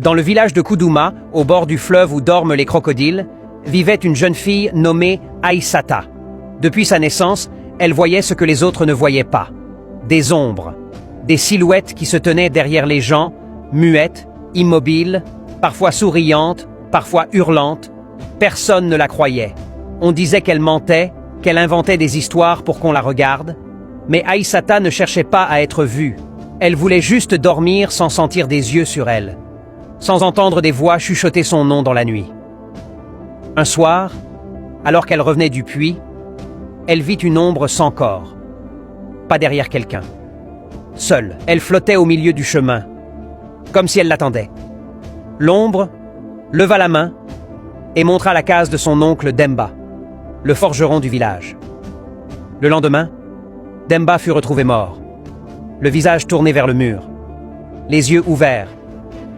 Dans le village de Koudouma, au bord du fleuve où dorment les crocodiles, vivait une jeune fille nommée Aïssata. Depuis sa naissance, elle voyait ce que les autres ne voyaient pas. Des ombres, des silhouettes qui se tenaient derrière les gens, muettes, immobiles, parfois souriantes, parfois hurlantes. Personne ne la croyait. On disait qu'elle mentait, qu'elle inventait des histoires pour qu'on la regarde. Mais Aïssata ne cherchait pas à être vue. Elle voulait juste dormir sans sentir des yeux sur elle, sans entendre des voix chuchoter son nom dans la nuit. Un soir, alors qu'elle revenait du puits, elle vit une ombre sans corps, pas derrière quelqu'un. Seule, elle flottait au milieu du chemin, comme si elle l'attendait. L'ombre leva la main et montra la case de son oncle Demba, le forgeron du village. Le lendemain, Demba fut retrouvé mort, le visage tourné vers le mur, les yeux ouverts,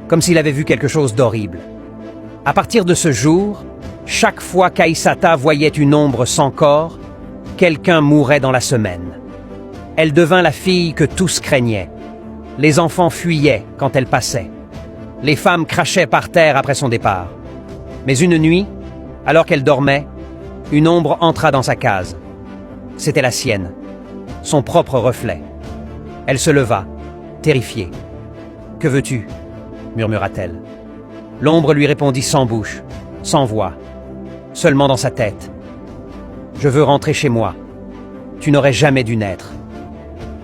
comme s'il avait vu quelque chose d'horrible. À partir de ce jour, chaque fois qu'Aïssata voyait une ombre sans corps, quelqu'un mourait dans la semaine. Elle devint la fille que tous craignaient. Les enfants fuyaient quand elle passait. Les femmes crachaient par terre après son départ. Mais une nuit, alors qu'elle dormait, une ombre entra dans sa case. C'était la sienne, son propre reflet. Elle se leva, terrifiée. « Que veux-tu » murmura-t-elle. L'ombre lui répondit sans bouche, sans voix, seulement dans sa tête. « Je veux rentrer chez moi. Tu n'aurais jamais dû naître. »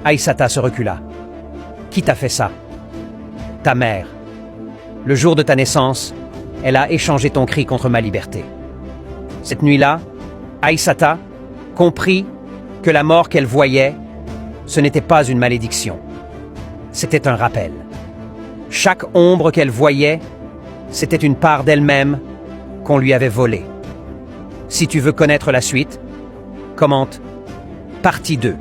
Aïssata se recula. « Qui t'a fait ça ?»« Ta mère. Le jour de ta naissance, elle a échangé ton cri contre ma liberté. » Cette nuit-là, Aïssata comprit que la mort qu'elle voyait, ce n'était pas une malédiction. C'était un rappel. Chaque ombre qu'elle voyait, c'était une part d'elle-même qu'on lui avait volée. Si tu veux connaître la suite, commente partie 2.